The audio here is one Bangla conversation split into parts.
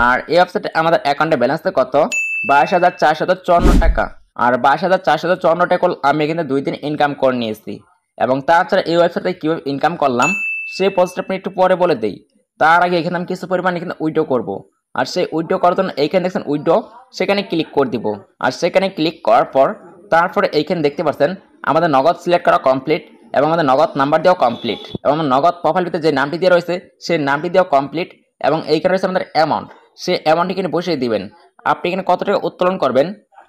আর এই ওয়েবসাইটে আমাদের অ্যাকাউন্টে ব্যালেন্স কত 22,454 টাকা। আর 22,454 টাকা আমি এখানে 2 দিন ইনকাম করে নিয়েছি। এবং তাছাড়া এই ওয়েবসাইটে কীভাবে ইনকাম করলাম সেই প্রসেসটা আপনি একটু পরে বলে দিই। তার আগে এখানে আমি কিছু পরিমাণ এখানে উইথড্র করব। আর সেই উইথড্র করার জন্য এইখানে দেখছেন উইথড্র, সেখানে ক্লিক করে দিব। আর সেখানে ক্লিক করার পর তারপরে এইখানে দেখতে পাচ্ছেন আমাদের নগদ সিলেক্ট করা কমপ্লিট এবং আমাদের নগদ নাম্বার দেওয়া কমপ্লিট এবং আমার নগদ প্রোফাইল ভিতরে যে নামটি দেওয়া রয়েছে সেই নামটি দেওয়া কমপ্লিট এবং এইখানে রয়েছে আমাদের অ্যামাউন্ট, সেই অ্যামাউন্ট এখানে বসিয়ে দিবেন। আপনি এখানে কত টাকা উত্তোলন করবেন,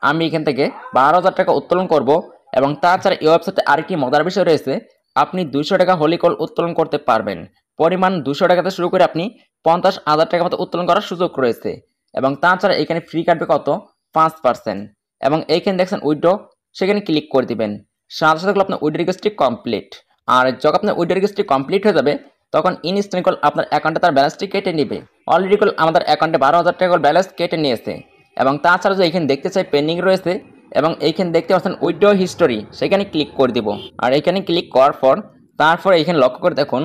আমি এখান থেকে 12,000 টাকা উত্তোলন করব। এবং তাছাড়া এই ওয়েবসাইটে আরেকটি মজার বিষয় রয়েছে, আপনি 200 টাকা হলিকল উত্তোলন করতে পারবেন। পরিমাণ 200 টাকাতে শুরু করে আপনি 50,000 টাকার মতো উত্তোলন করার সুযোগ রয়েছে। এবং তাছাড়া এখানে ফ্রি কাটবে কত 5%। এবং এইখানে দেখছেন উইথড্র, সেখানে ক্লিক করে দিবেন। সাথে সাথে আপনার উইথড্র রিকোয়েস্টটি কমপ্লিট। আর যখন আপনার উইথড্র রিকোয়েস্টটি কমপ্লিট হয়ে যাবে তখন ইনস্ট্যান্ট আপনার অ্যাকাউন্টে তার ব্যালেন্সটি কেটে নেবে। অলরেডি আমাদের অ্যাকাউন্টে 12,000 টাকা ব্যালেন্স কেটে নিয়েছে। এবং তাছাড়া যে এখানে দেখতে চাই পেন্ডিং রয়েছে এবং এইখানে দেখতে পাচ্ছেন উইথড্র হিস্টোরি, সেখানে ক্লিক করে দিব। আর এখানে ক্লিক করার পর তারপর এখানে লক্ষ্য করে দেখুন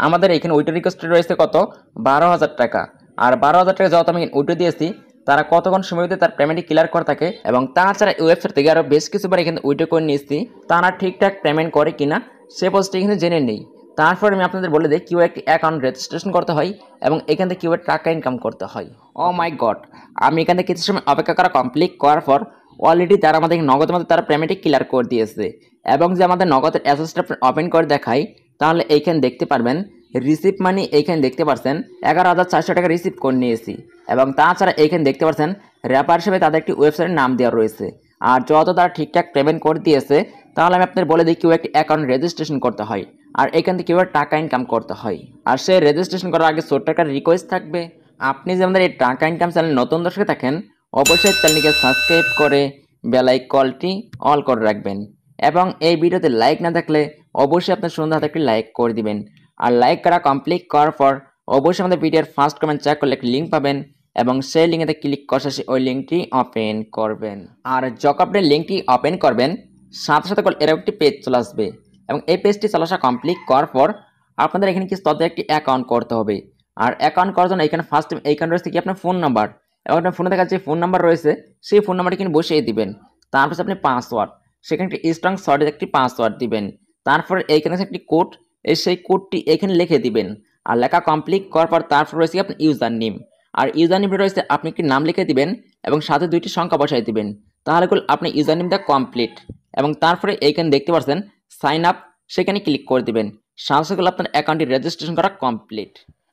আমাদের এখানে উইথড্র রিকোয়েস্ট রয়েছে কত 12,000 টাকা। আর 12,000 টাকা যত আমি উইথড্র দিয়েছি তারা কতক্ষণ সময় ভিতরে তার পেমেন্টটি ক্লিয়ার করে থাকে। এবং তাছাড়া ওয়েবসাইট থেকে আরও বেশ কিছুবার এখানে উইথড্র করে নিয়েছি, তারা ঠিকঠাক পেমেন্ট করে কিনা সে পোস্টটি এখানে জেনে নেই। তারপর আমি আপনাদের বলে দিই কিভাবে একটি অ্যাকাউন্ট রেজিস্ট্রেশন করতে হয় এবং এখান থেকে কিভাবে টাকা ইনকাম করতে হয়। ও মাই গড, আমি এখান থেকে কিছু সময় অপেক্ষা করা কমপ্লিট করার পর অলরেডি তারা আমাদের নগদের মধ্যে তারা পেমেন্টটি ক্লিয়ার করে দিয়েছে। এবং যে আমাদের নগদের অ্যাসেসটা ওপেন করে দেখাই তাহলে এইখানে দেখতে পারবেন রিসিভ মানি, এইখানে দেখতে পাচ্ছেন 11,400 টাকা রিসিভ করে নিয়েছি। এবং তাছাড়া এইখানে দেখতে পাচ্ছেন র্যাপার হিসেবে তাদের একটি ওয়েবসাইটের নাম দেওয়া রয়েছে। আর যত তারা ঠিকঠাক পেমেন্ট করে দিয়েছে তাহলে আমি আপনাদের বলে দিই কীভাবে একটি অ্যাকাউন্ট রেজিস্ট্রেশন করতে হয় আর এখান থেকে কীভাবে টাকা ইনকাম করতে হয়। আর সেই রেজিস্ট্রেশন করার আগে ছোট্ট একটা রিকোয়েস্ট থাকবে, আপনি যে আমাদের এই টাকা ইনকাম চ্যানেল নতুন দর্শক থাকেন অবশ্যই চ্যানেলটিকে সাবস্ক্রাইব করে বেল আইকনটি অল করে রাখবেন। এবং এই ভিডিওতে লাইক না থাকলে অবশ্যই আপনার সুন্দর হাতে একটি লাইক করে দিবেন। আর লাইক করা কমপ্লিট করার পর অবশ্যই আমাদের ভিডিওর ফার্স্ট কমেন্ট চেক করলে একটি লিঙ্ক পাবেন এবং সেই লিঙ্কেতে ক্লিক করে ওই লিঙ্কটি ওপেন করবেন। আর যখন আপনি লিঙ্কটি ওপেন করবেন সাথে সাথে এরকম একটি পেজ চলে আসবে এবং এই পেজটি চলে আসা কমপ্লিট করার পর আপনাদের এখানে কিছু তাদের একটি অ্যাকাউন্ট করতে হবে। আর অ্যাকাউন্ট করার জন্য এখানে ফার্স্ট এইখানে রয়েছে কি আপনার ফোন নাম্বার এবং আপনার ফোনে দেখা যে ফোন নাম্বার রয়েছে সেই ফোন নাম্বারটি কিন্তু বসিয়ে দিবেন। তারপর আপনি পাসওয়ার্ড, সেখানে একটি স্ট্রং সলিড একটি পাসওয়ার্ড দিবেন। তারপর এইখানে একটি কোড, সেই কোডটি এখানে লিখে দিবেন। আর লেখা কমপ্লিট করার পর তারপর রয়েছে আপনার ইউজার নেম। আর ইউজার নেম রয়েছে আপনি একটি নাম লিখে দিবেন এবং সাথে 2টি সংখ্যা বসাই দিবেন। তাহলে আপনি ইউজার নেমটা কমপ্লিট। এবং তারপরে এইখানে দেখতে পাচ্ছেন সাইন আপ, সেখানে ক্লিক করে দিবেন। সাথে সাথে আপনার অ্যাকাউন্টটি রেজিস্ট্রেশন করা কমপ্লিট।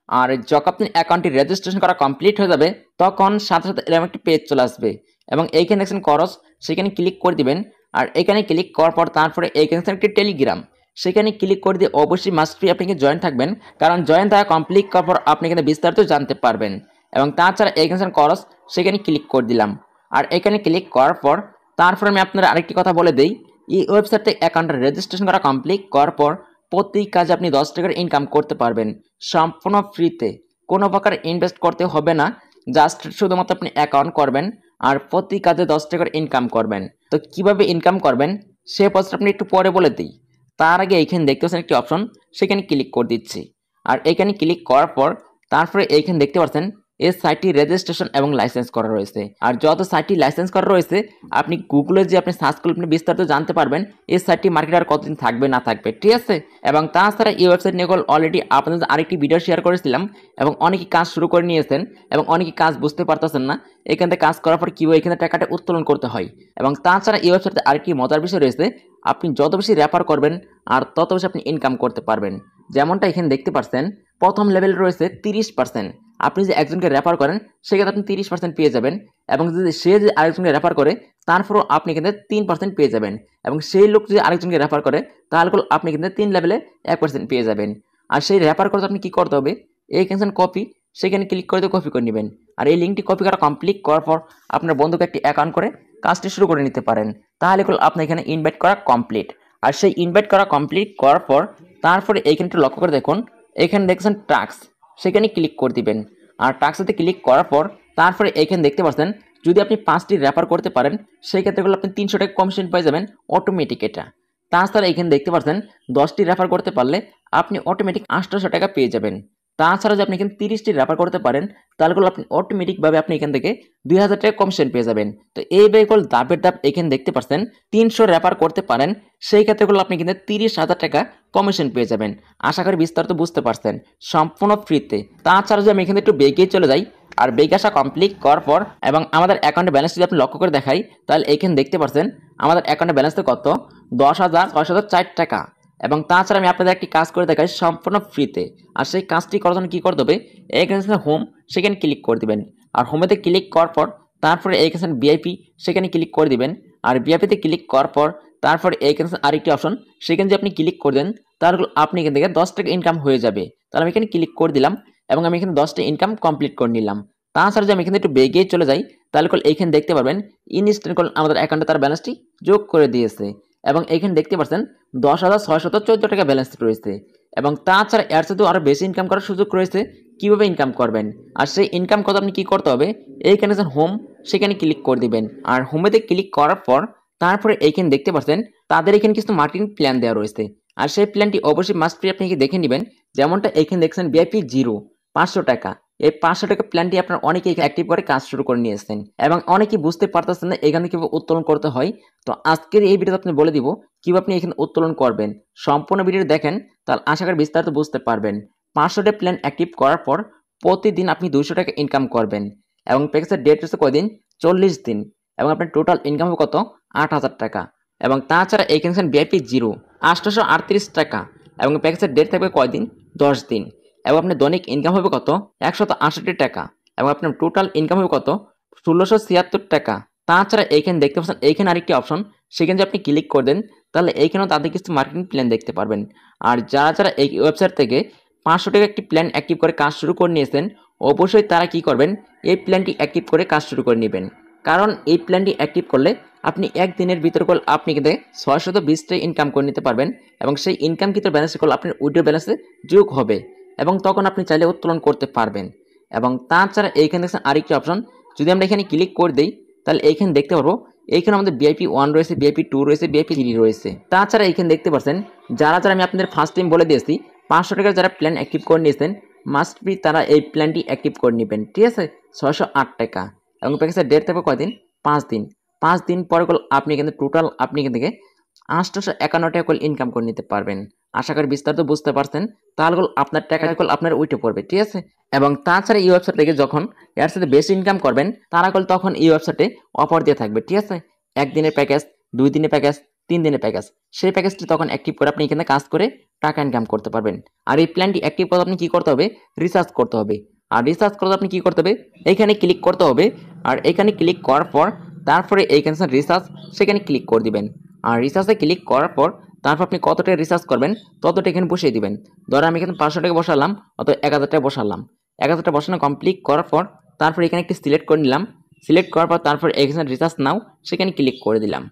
আর যখন আপনি অ্যাকাউন্টটি রেজিস্ট্রেশন করা কমপ্লিট হয়ে যাবে তখন সাথে সাথে এরকম একটি পেজ চলে আসবে এবং এইখানে দেখছেন খরচ, সেখানে ক্লিক করে দিবেন। আর এখানে ক্লিক করার পর তারপরে এইখানে একটি টেলিগ্রাম, সেখানে ক্লিক করে দিয়ে অবশ্যই মাস্ট বি আপনি জয়েন থাকবেন, কারণ জয়েন থাকা কমপ্লিট করার পর আপনি কিন্তু বিস্তারিত জানতে পারবেন। এবং তাছাড়া এইখানে খরচ, সেখানে ক্লিক করে দিলাম। আর এখানে ক্লিক করার পর তারপর আমি আপনার আরেকটি কথা বলে দিই, এই ওয়েবসাইট থেকে অ্যাকাউন্টটা রেজিস্ট্রেশন করা কমপ্লিট করার পর প্রতি কাজে আপনি 10 টাকার ইনকাম করতে পারবেন সম্পূর্ণ ফ্রিতে। কোনো প্রকার ইনভেস্ট করতে হবে না, জাস্ট শুধুমাত্র আপনি অ্যাকাউন্ট করবেন আর প্রতি কাজে 10 টাকার ইনকাম করবেন। তো কিভাবে ইনকাম করবেন সে প্রসেসটা আপনি একটু পরে বলে দিই। তার আগে এইখানে দেখতে পাচ্ছেন একটি অপশন, সেখানে ক্লিক করে দিচ্ছি। আর এখানে ক্লিক করার পর তারপরে এইখানে দেখতে পাচ্ছেন এই সাইটটি রেজিস্ট্রেশন এবং লাইসেন্স করা রয়েছে। আর যত সাইটটি লাইসেন্স করা রয়েছে আপনি গুগলে যে আপনি সার্চ করলে আপনি বিস্তারিত জানতে পারবেন এই সাইটটি মার্কেটে আর কতদিন থাকবে না থাকবে, ঠিক আছে। এবং তাছাড়া এই ওয়েবসাইট নিয়ে অলরেডি আপনাদের আরেকটি ভিডিও শেয়ার করেছিলাম এবং অনেকেই কাজ শুরু করে নিয়েছেন এবং অনেকেই কাজ বুঝতে পারতেছেন না এখান থেকে কাজ করার পর কীভাবে এখানে টাকাটা উত্তোলন করতে হয়। এবং তাছাড়া এই ওয়েবসাইটে আরেকটি মজার বিষয় রয়েছে, আপনি যত বেশি রেফার করবেন আর তত বেশি আপনি ইনকাম করতে পারবেন। যেমনটা এখানে দেখতে পাচ্ছেন প্রথম লেভেল রয়েছে 30%। আপনি যে একজনকে রেফার করেন সেক্ষেত্রে আপনি 30% পেয়ে যাবেন এবং যদি সে যে আরেকজনকে রেফার করে তারপরও আপনি কিন্তু 3% পেয়ে যাবেন এবং সেই লোক যদি আরেকজনকে রেফার করে তাহলে আপনি কিন্তু 3 লেভেলে 1% পেয়ে যাবেন। আর সেই রেফার করতে আপনি কী করতে হবে, এই ক্যান্সেল কপি, সেখানে ক্লিক করে কপি করে নেবেন। আর এই লিঙ্কটি কপি করা কমপ্লিট করার পর আপনার বন্ধুকে একটি অ্যাকাউন্ট করে কাজটি শুরু করে নিতে পারেন। তাহলে আপনি এখানে ইনভাইট করা কমপ্লিট। আর সেই ইনভাইট করা কমপ্লিট করার পর তারপরে এইখানে একটু লক্ষ্য করে দেখুন, এখানে দেখছেন টাস্ক, সেখানে ক্লিক করে দিবেন। আর টাস্কতে ক্লিক করার পর তারপরে এইখানে দেখতে পাচ্ছেন যদি আপনি 5টি রেফার করতে পারেন সেই ক্ষেত্রে আপনি 300 টাকা কমিশন পেয়ে যাবেন অটোমেটিক। এটা তাছাড়া এখানে দেখতে পাচ্ছেন 10টি রেফার করতে পারলে আপনি অটোমেটিক 800 টাকা পেয়ে যাবেন। তাছাড়া যদি আপনি এখানে 30টি রেফার করতে পারেন তাহলে আপনি অটোমেটিকভাবে আপনি এখান থেকে 2000 টাকা কমিশন পেয়ে যাবেন। তো এই বেগুলো ধাপের ধাপ এখানে দেখতে পাচ্ছেন 300 রেফার করতে পারেন, সেই ক্ষেত্রে আপনি কিন্তু 30,000 টাকা কমিশন পেয়ে যাবেন। আশা করি বিস্তারিত বুঝতে পারছেন, সম্পূর্ণ ফ্রিতে। তাছাড়া যদি আমি এখানে একটু বেগিয়ে চলে যাই আর বেগ আসা কমপ্লিট করার পর এবং আমাদের অ্যাকাউন্টে ব্যালেন্স যদি আপনি লক্ষ্য করে দেখাই তাহলে এখানে দেখতে পাচ্ছেন আমাদের অ্যাকাউন্টে ব্যালেন্স কত 10,604 টাকা। এবং তাছাড়া আমি আপনাদের একটি কাজ করে দেখাই সম্পূর্ণ ফ্রিতে। আর সেই কাজটি করার জন্য কী করতে হবে, এখানে হোম সেখানে ক্লিক করে দিবেন। আর হোমেতে ক্লিক করার পর তারপরে এইখানে ভিআইপি সেখানে ক্লিক করে দিবেন। আর ভিআইপিতে ক্লিক করার পর তারপরে এইখানে আরেকটি অপশন সেখানে যদি আপনি ক্লিক করে দেন তাহলে আপনি এখান থেকে 10 টাকা ইনকাম হয়ে যাবে। তাহলে আমি এখানে ক্লিক করে দিলাম এবং আমি এখানে 10টা ইনকাম কমপ্লিট করে নিলাম। তাছাড়া যদি আমি এখানে একটু বেগিয়ে চলে যাই তাহলে এইখানে দেখতে পারবেন ইনস্ট্যান্ট আমাদের অ্যাকাউন্টে তার ব্যালেন্সটি যোগ করে দিয়েছে। এবং এইখানে দেখতে পাচ্ছেন 10,614 টাকা ব্যালেন্স রয়েছে। এবং তাছাড়া এর সাথেও আরও বেশি ইনকাম করার সুযোগ রয়েছে। কীভাবে ইনকাম করবেন আর সেই ইনকাম কত আপনি কী করতে হবে, এইখানে যে হোম সেখানে ক্লিক করে দিবেন। আর হোমেতে ক্লিক করার পর তারপরে এইখানে দেখতে পাচ্ছেন তাদের এখানে কিছু মার্কেটিং প্ল্যান দেওয়া রয়েছে। আর সেই প্ল্যানটি অবশ্যই মাস্ট বি আপনি দেখে নেবেন। যেমনটা এখানে দেখছেন ভিআইপি 0 500 টাকা। এই 500 টাকা প্ল্যানটি আপনার অনেকেই অ্যাক্টিভ করে কাজ শুরু করে নিয়েছেন এবং অনেকেই বুঝতে পারতেছেন না এখানে কীভাবে উত্তোলন করতে হয়। তো আজকের এই ভিডিওতে আপনি বলে দিব কীভাবে আপনি এখানে উত্তোলন করবেন। সম্পূর্ণ ভিডিও দেখেন তাহলে আশা করি বিস্তারিত বুঝতে পারবেন। 500 টাকা প্ল্যান অ্যাক্টিভ করার পর প্রতিদিন আপনি 200 টাকা ইনকাম করবেন এবং প্যাকেজের ডেট হচ্ছে কয়দিন, 40 দিন। এবং আপনার টোটাল ইনকাম হবে কত, 8,000 টাকা। এবং তাছাড়া এইখানে ভিআইপি 0 838 টাকা এবং প্যাকেজের ডেট থাকবে কয়দিন, 10 দিন। এবং আপনার দৈনিক ইনকাম হবে কত, 168 টাকা। এবং আপনার টোটাল ইনকাম হবে কত, 1676 টাকা। তাছাড়া এইখানে দেখতে পাচ্ছেন এইখানে আরেকটি অপশন সেখানে যদি আপনি ক্লিক করে দেন তাহলে এইখানেও তাদের কিছু মার্কেটিং প্ল্যান দেখতে পারবেন। আর যারা এই ওয়েবসাইট থেকে 500 টাকা একটি প্ল্যান অ্যাক্টিভ করে কাজ শুরু করে নিয়েছেন অবশ্যই তারা কি করবেন, এই প্ল্যানটি অ্যাক্টিভ করে কাজ শুরু করে নেবেন। কারণ এই প্ল্যানটি অ্যাক্টিভ করলে আপনি একদিনের ভিতর আপনি কিন্তু 620 টাকা ইনকাম করে নিতে পারবেন এবং সেই ইনকামকৃত ব্যালেন্স আপনার উইথড্র ব্যালেন্সে যোগ হবে এবং তখন আপনি চাইলে উত্তোলন করতে পারবেন। এবং তাছাড়া এইখানে দেখছেন আরেকটি অপশন, যদি আমরা এখানে ক্লিক করে দিই তাহলে এইখানে দেখতে পারবো এইখানে আমাদের ভিআইপি 1 রয়েছে, ভিআইপি 2 রয়েছে, ভিআইপি 3 রয়েছে। তাছাড়া এইখানে দেখতে পাচ্ছেন যারা আমি আপনাদের ফার্স্ট টাইম বলে দিয়েছি 500 টাকার যারা প্ল্যান অ্যাক্টিভ করে নিয়েছেন মাস্ট বি তারা এই প্ল্যানটি অ্যাক্টিভ করে নেবেন, ঠিক আছে। 608 টাকা এবং প্যাকেজের ডেট থাকবে কয়দিন, 5 দিন। 5 দিন পরে আপনি কিন্তু টোটাল আপনি এখান থেকে 851 টাকা ইনকাম করে নিতে পারবেন। আশা করি বিস্তারিত বুঝতে পারছেন। তাহলে আপনার টাকা আপনার উইটে পড়বে, ঠিক আছে। এবং তাছাড়া এই ওয়েবসাইট থেকে যখন এর সাথে বেশি ইনকাম করবেন তারা তখন এই ওয়েবসাইটে অফার দিয়ে থাকবে, ঠিক আছে। 1 দিনের প্যাকেজ, 2 দিনের প্যাকেজ, 3 দিনের প্যাকেজ, সেই প্যাকেজটি তখন অ্যাক্টিভ করে আপনি এখানে কাজ করে টাকা ইনকাম করতে পারবেন। আর এই প্ল্যানটি অ্যাক্টিভ করতে আপনি কী করতে হবে, রিসার্চ করতে হবে। আর রিসার্চ করতে আপনি কী করতে হবে, এইখানে ক্লিক করতে হবে। আর এখানে ক্লিক করার পর তারপরে এইখানে রিসার্চ সেখানে ক্লিক করে দিবেন। আর রিসার্চে ক্লিক করার পর তারপর আপনি কত টাকা রিসার্চ করবেন ততটা এখানে বসিয়ে দিবেন। ধরো আমি এখানে 500 টাকা বসালাম, অথবা 1000 টাকা বসালাম। 1000 টাকা বসানো কমপ্লিট করার পর তারপর এখানে একটি সিলেক্ট করে নিলাম। সিলেক্ট করার পর তারপর এখানে রিসার্চ নাও সেখানে ক্লিক করে দিলাম।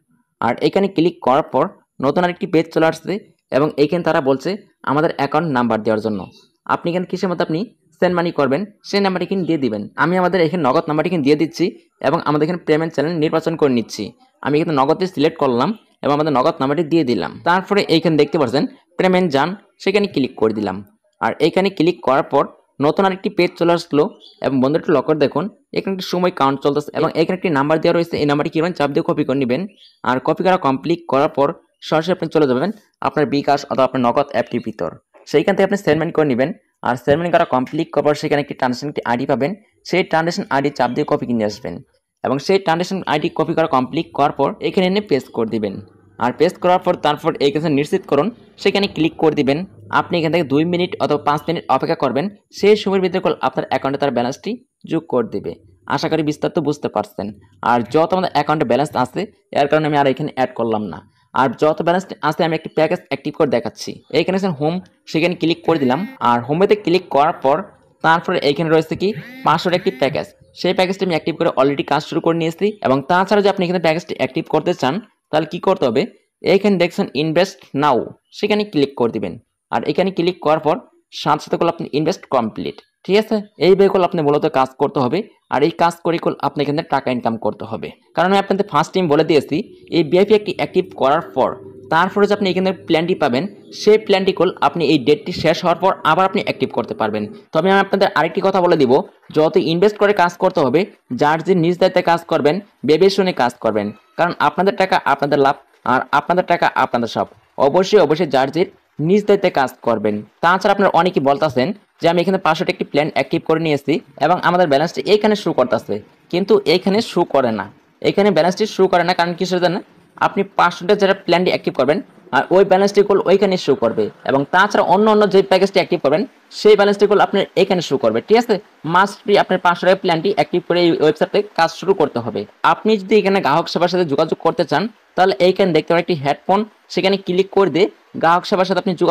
আর এখানে ক্লিক করার পর নতুন আরেকটি পেজ চলে আসছে এবং এইখানে তারা বলছে আমাদের অ্যাকাউন্ট নাম্বার দেওয়ার জন্য। আপনি এখানে কিসের মতো আপনি সেন্ড মানি করবেন সেই নাম্বারটি কিন্তু দিয়ে দিবেন। আমি আমাদের এখানে নগদ নাম্বারটি কিন্তু দিয়ে দিচ্ছি এবং আমাদের এখানে পেমেন্ট চ্যানেল নির্বাচন করে নিচ্ছি। আমি এখানে নগদে সিলেক্ট করলাম এবং আমাদের নগদ নাম্বারটি দিয়ে দিলাম। তারপরে এইখানে দেখতে পাচ্ছেন পেমেন্ট যান সেখানে ক্লিক করে দিলাম। আর এইখানে ক্লিক করার পর নতুন আরেকটি পেজ চলে আসলো এবং বন্ধুটি লক্ষ্য দেখুন এখানে একটি সময় কাউন্ট চলতেছে এবং এখানে একটি নাম্বার দেওয়া রয়েছে। এই নাম্বারটি কিভাবে চাপ দিয়ে কপি করে নেবেন। আর কপি করা কমপ্লিট করার পর সরাসরি আপনি চলে যাবেন আপনার বিকাশ অথবা আপনার নগদ অ্যাপটির ভিতর। সেইখান থেকে আপনি সেন্ড মানি করে নেবেন। আর সেন্ড মানি করা কমপ্লিট করার পর সেখানে একটি ট্রানজেকশন আইডি পাবেন, সেই ট্রানজেকশন আইডি চাপ দিয়ে কপি কিনে আসবেন এবং সেই ট্রানজেকশন আইডি কপি করা কমপ্লিট করার পর এখানে এনে পেস্ট করে দিবেন। আর পেস্ট করার পর তারপর এইখানে নিশ্চিত করুন সেখানে ক্লিক করে দিবেন। আপনি এখান থেকে 2 মিনিট অথবা 5 মিনিট অপেক্ষা করবেন, সেই সময়ের ভিতরে আপনার অ্যাকাউন্টে তার ব্যালেন্সটি যোগ করে দেবে। আশা করি বিস্তারিত বুঝতে পারছেন। আর যত আমাদের অ্যাকাউন্টে ব্যালেন্স আছে এর কারণে আমি আর এখানে অ্যাড করলাম না। আর যত ব্যালেন্স আছে আমি একটি প্যাকেজ অ্যাক্টিভ করে দেখাচ্ছি। এইখানে হোম সেখানে ক্লিক করে দিলাম। আর হোমেতে ক্লিক করার পর তারপরে এইখানে রয়েছে কি 500 একটি প্যাকেজ, সেই প্যাকেজটি আমি অ্যাক্টিভ করে অলরেডি কাজ শুরু করে নিয়েছি। এবং তাছাড়া যদি আপনি এখানে প্যাকেজটি অ্যাক্টিভ করতে চান তাহলে কি করতে হবে, এইখানে দেখছেন ইনভেস্ট নাও সেখানে ক্লিক করে দিবেন। আর এখানে ক্লিক করার পর সাথে সাথে আপনি ইনভেস্ট কমপ্লিট, ঠিক আছে। এই বেকল আপনি মূলত কাজ করতে হবে। আর এই কাজ করে আপনি এখানে টাকা ইনকাম করতে হবে। কারণ আমি আপনাদের ফার্স্ট টাইম বলে দিয়েছি এই ভিআইপি একটি অ্যাক্টিভ করার পর তারপরে যে আপনি এখানে প্ল্যানটি পাবেন, সেই প্ল্যানটি কল আপনি এই ডেটটি শেষ হওয়ার পর আবার আপনি অ্যাক্টিভ করতে পারবেন। তবে আমি আপনাদের আরেকটি কথা বলে দিব, যত ইনভেস্ট করে কাজ করতে হবে, যার যে নিজ দায়িত্বে কাজ করবেন, ভেবে শুনে কাজ করবেন, কারণ আপনাদের টাকা আপনাদের লাভ, আর আপনাদের টাকা আপনাদের সব। অবশ্যই যার যে নিজ দায়িত্বে কাজ করবেন। তাছাড়া আপনারা অনেকেই বলতেছেন যে আমি এখানে 500 একটি প্ল্যান অ্যাক্টিভ করে নিয়েছি এবং আমাদের ব্যালেন্সটি এইখানে শো করতেছে, কিন্তু এইখানে শো করে না। এখানে ব্যালেন্সটি শো করে না, কারণ কিসের জন্য? আপনি 500 যেটা প্ল্যানটি অ্যাক্টিভ করবেন, আর ওই ব্যালেন্সটি কল ওইখানে শো করবে, এবং তাছাড়া অন্য যে প্যাকেজটি অ্যাক্টিভ করবেন সেই ব্যালেন্সটি কল আপনার এখানে শো করবে। ঠিক আছে, মাস্ট বি আপনার 500 টাকা প্ল্যানটি অ্যাক্টিভ করে এই ওয়েবসাইটে কাজ শুরু করতে হবে। আপনি যদি এখানে গ্রাহক সেবার সাথে যোগাযোগ করতে চান, তাহলে এইখানে দেখতে পারেন একটি হেডফোন, সেখানে ক্লিক করে দিয়ে গ্রাহক সেবার সাথে আপনি যোগাযোগ